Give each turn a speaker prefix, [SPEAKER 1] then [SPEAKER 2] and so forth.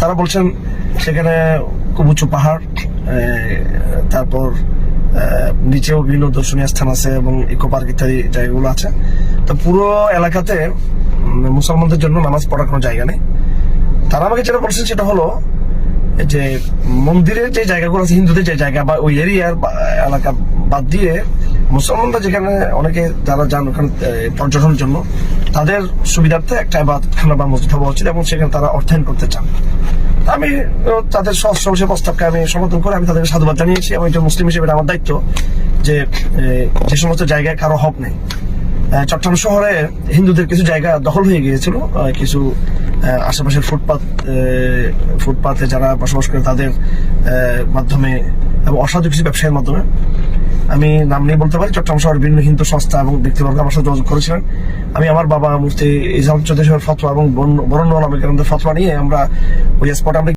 [SPEAKER 1] তারা বলছেন সেখানে খুব উঁচু পাহাড়, তারপর নিচেও বিভিন্ন দর্শনীয় স্থান আছে এবং ইকো পার্ক ইত্যাদি জায়গাগুলো আছে। তো পুরো এলাকাতে মুসলমানদের জন্য নামাজ পড়ার কোনো জায়গা নেই। তারা আমাকে যেটা বলছেন সেটা হলো যে মন্দিরের যে জায়গাগুলো আছে, হিন্দুদের যে জায়গা বা ওই এরিয়ার এলাকা বাদ দিয়ে মুসলমানরা যেখানে অনেকে যারা যান ওখানে পর্যটনের জন্য, তাদের সুবিধার্থে একটা ইবাদতখানা বা মসজিদ হওয়া উচিত এবং সেখানে তারা অর্থায়ন করতে চান। আমি তাদের সহজ সে প্রস্তাবকে আমি সমর্থন করে আমি তাদেরকে সাধুবাদ জানিয়েছি এবং একজন মুসলিম হিসেবে আমার দায়িত্ব যে সমস্ত জায়গায় কারো হক নেই। চট্টগ্রাম শহরে হিন্দুদের কিছু জায়গা দখল হয়ে গিয়েছিল, কিছু আশেপাশের ফুটপাতে যারা বসবাস করে তাদের মাধ্যমে এবং অসাধু কিছু ব্যবসায়ের মাধ্যমে। আমি নাম নিয়ে বলতে পারি, চট্টগ্রাম শহরের বিভিন্ন হিন্দু সংস্থা এবং ব্যক্তিবর্গ আমার সাথে যোগাযোগ করেছিলেন। আমি আমার বাবা মুফতি ইসলাম চৌধুরী ফতোয়া এবং বরণ্য ফতোয়া নিয়ে আমরা ওই স্পটে আমরা